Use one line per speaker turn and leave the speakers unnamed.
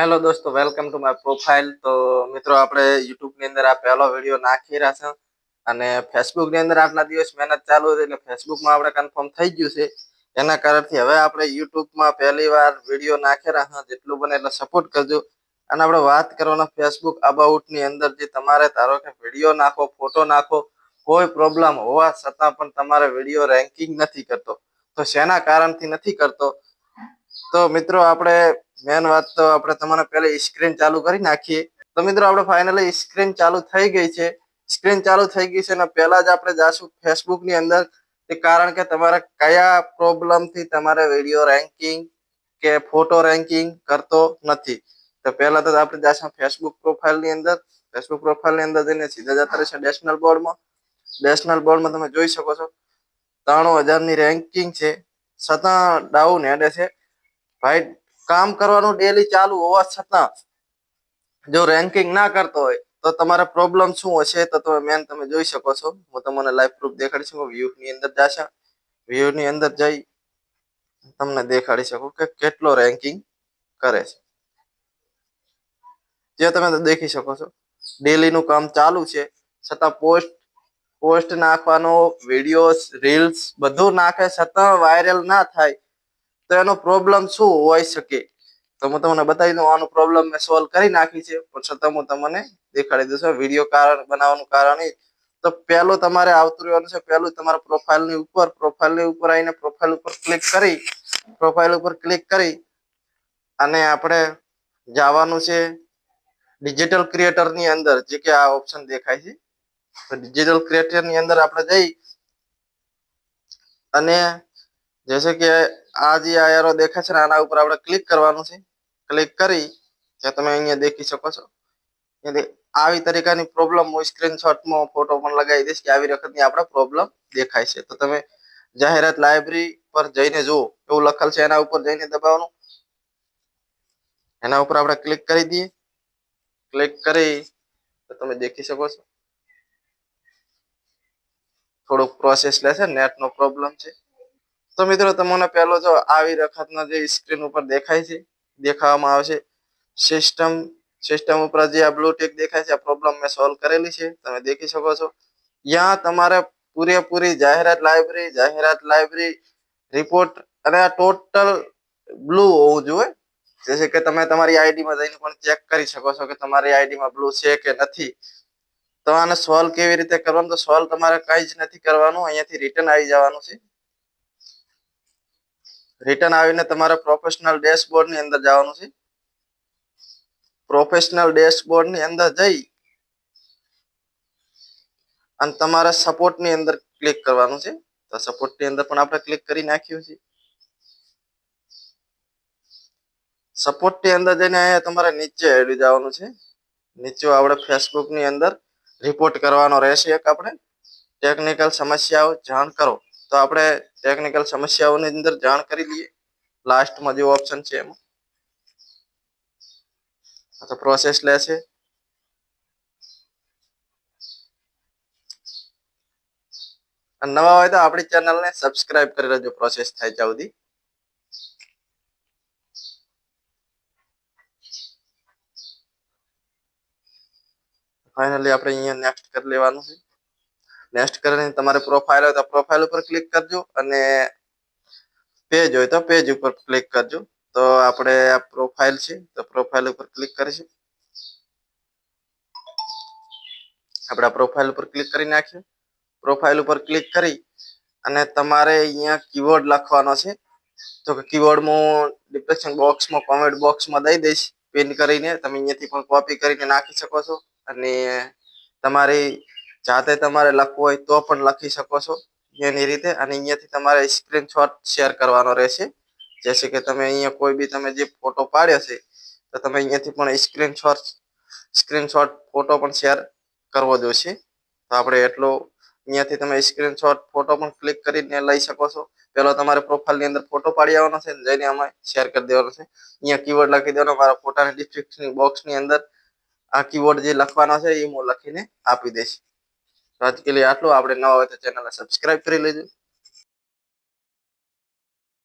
Hello દોસ્તો, welcome to my profile. તો મિત્રો, આપણે યુટ્યુબ ની અંદર આ પહેલો વિડીયો નાખી રહ્યા છે અને ફેસબુક ની અંદર આટલા દિવસ મહેનત ચાલુ હતી એટલે ફેસબુકમાં આપણે કન્ફર્મ થઈ ગયું છે. એના કારણથી હવે આપણે યુટ્યુબમાં પહેલી વાર વિડીયો નાખી રહ્યા છે. જેટલું બને એટલે સપોર્ટ કરજો. અને આપણે વાત કરવાના ફેસબુક અબાઉટ ની અંદર જે તમારે ધારો કે વિડીયો નાખો, ફોટો નાખો, કોઈ પ્રોબ્લેમ હોવા છતાં પણ તમારે વિડીયો રેન્કિંગ નથી કરતો. તો શેના કારણથી નથી કરતો? તો મિત્રો, આપણે મેન વાત તો આપણે તમને પહેલા સ્ક્રીન ચાલુ કરી નાખીએ. તો મિત્રો, આપણે ફાઇનલી સ્ક્રીન ચાલુ થઈ ગઈ છે. સ્ક્રીન ચાલુ થઈ ગઈ છે અને પહેલા જ આપણે જાશું ફેસબુક ની અંદર. તે કારણ કે તમારે કયા પ્રોબ્લેમ થી તમારે વિડીયો રેન્કિંગ કે ફોટો રેન્કિંગ કરતો નથી. તો પહેલા તો આપણે જાશું ફેસબુક પ્રોફાઇલ ની અંદર. ફેસબુક પ્રોફાઇલ ની અંદર જઈને સીધા જતા રહેશે ડેશનલ બોર્ડમાં. ડેશનલ બોર્ડમાં તમે જોઈ શકો છો 93,000 ની રેન્કિંગ છે, છતાં ડાઉન હેડે છે. ભાઈ, કામ કરવાનું ડેલી ચાલુ હોવા છતાં જો રેન્કિંગ ના કરતો હોય તો તમારે પ્રોબ્લેમ શું હશે? તો તમે જોઈ શકો છો. હું તમને લાઈવ પ્રૂફ દેખાડી શકું. વ્યૂ ની અંદર જાશો, વ્યૂ ની અંદર જઈ તમને દેખાડી શકું કે કેટલો રેન્કિંગ કરે છે. જે તમે દેખી શકો છો, ડેલી નું કામ ચાલુ છે, છતાં પોસ્ટ નાખવાનો, વિડીયોઝ, રીલ્સ બધું નાખે છતાં વાયરલ ના થાય. તો એનો પ્રોબ્લેમ શું હોઈ શકે? તો હું તમને બતાવી દઉં. આનો પ્રોબ્લેમ મેં સોલ્વ કરી નાખી છે, પણ છતાં હું તમને દેખાડી દઉં છું. વિડીયો બનાવવાનું કારણ એ તો પહેલું તમારે આવતું રહેવાનું છે. પહેલું તમારા પ્રોફાઇલની ઉપર આવીને પ્રોફાઇલ ઉપર ક્લિક કરી અને આપણે જવાનું છે ડિજિટલ ક્રિએટર ની અંદર. જે કે આ ઓપ્શન દેખાય છે, તો ડિજિટલ ક્રિએટર ની અંદર આપણે જઈ અને જैसे કે આ જે એરો દેખાય છે આના ઉપર આપણે ક્લિક કરવાનું છે. ક્લિક કરી તમે અહીંયા દેખી શકો છો. આવી તરીકાની પ્રોબ્લેમ હું સ્ક્રીનશોટમાં ફોટો પણ લગાવી દઈશ કે આવી વખતની આપણે પ્રોબ્લેમ દેખાય છે. તો તમે જાહેરાત લાઇબ્રેરી પર જઈને જુઓ, એવું લખેલ છે. એના ઉપર જઈને દબાવવાનું. એના ઉપર આપણે ક્લિક કરી દઈએ. ક્લિક કરી તો તમે દેખી શકો છો થોડુંક પ્રોસેસ લેશે, નેટનો પ્રોબ્લેમ છે. તો મિત્રો, તમને પહેલો જો આવી વખતના જે સ્ક્રીન ઉપર દેખાય છે, દેખાવામાં આવશે સિસ્ટમ ઉપર જે આ બ્લુ ટિક દેખાય છે, આ પ્રોબ્લેમ મેં સોલ્વ કરેલી છે. તમે દેખી શકો છો. ત્યાં તમારે પૂરેપૂરી જાહેરાત લાઇબ્રેરી રિપોર્ટ અને આ ટોટલ બ્લુ હોવું જોઈએ. જેસે કે તમે તમારી આઈડીમાં જઈને પણ ચેક કરી શકો છો કે તમારી આઈડીમાં બ્લુ છે કે નથી. તો આને સોલ્વ કેવી રીતે કરવાનું? તો સોલ્વ તમારે કઈ જ નથી કરવાનું. અહીંયાથી રિટર્ન આવી જવાનું છે. રિટર્ન આવીને તમારે પ્રોફેશનલ ડેશબોર્ડ ની અંદર જવાનું છે. પ્રોફેશનલ ડેશબોર્ડ ની અંદર જઈ અને તમારે સપોર્ટ ની અંદર ક્લિક કરવાનું છે. તો સપોર્ટ ની અંદર પણ આપણે ક્લિક કરી નાખ્યું છે. સપોર્ટ ની અંદર જઈને અહીંયા તમારે નીચે હેડી જવાનું છે. નીચે આપણે ફેસબુક ની અંદર રિપોર્ટ કરવાનો રહેશે. એક આપણે ટેકનિકલ સમસ્યાઓ જાણ કરો. તો આપણે ટેકનિકલ સમસ્યાઓની અંદર જાણ કરી લઈએ. લાસ્ટમાં જે ઓપ્શન છે એમાં તો પ્રોસેસ લેશે. નવા હોય તો આપણી ચેનલને સબસ્ક્રાઇબ કરી લેજો પ્રોસેસ થાય ત્યાં સુધી. ફાઇનલી આપણે અહીંયા નેક્સ્ટ કરી લેવાનું છે. નેક્સ્ટ કરીને તમારે પ્રોફાઇલ હોય તો પ્રોફાઇલ ઉપર ક્લિક કરજો અને પેજ હોય તો પેજ ઉપર ક્લિક કરજો. તો આપણે આ પ્રોફાઇલ છે, તો પ્રોફાઇલ ઉપર ક્લિક કરીશું. આપણે પ્રોફાઇલ ઉપર ક્લિક કરી નાખીએ. પ્રોફાઇલ ઉપર ક્લિક કરી અને તમારે અહીંયા કીવર્ડ લખવાનો છે. તો કે કીવર્ડ હું ડિસ્ક્રિપ્શન બોક્સમાં, કોમેન્ટ બોક્સમાં દઈ દઈશ પિન કરીને. તમે અહીંયાથી પણ કોપી કરીને નાખી શકો છો અને તમારી જાતે તમારે લખવું હોય તો પણ લખી શકો છો એની રીતે. અને અહીંયાથી તમારે સ્ક્રીનશોટ શેર કરવાનો રહેશે. જેસે કે તમે અહીંયા કોઈ બી તમે જે ફોટો પાડ્યો છે તો તમે અહીંયાથી પણ સ્ક્રીનશોટ ફોટો પણ શેર કરવો જોઈશે. તો આપણે એટલો અહીંયાથી તમે સ્ક્રીનશોટ ફોટો પણ ક્લિક કરીને લઈ શકો છો. પેલો તમારે પ્રોફાઇલની અંદર ફોટો પાડી આવવાનો છે, જઈને અમે શેર કરી દેવાનો છે. અહીંયા કીવર્ડ લખી દેવાનો. મારા ફોટાની ડિસ્ક્રિપ્શન બોક્સની અંદર આ કીવર્ડ જે લખવાનો છે એ હું લખીને આપી દઈશ. તો આજ કે લીએ આટલું. આપણે નવા હોય તો ચેનલને સબસ્ક્રાઇબ કરી લેજો.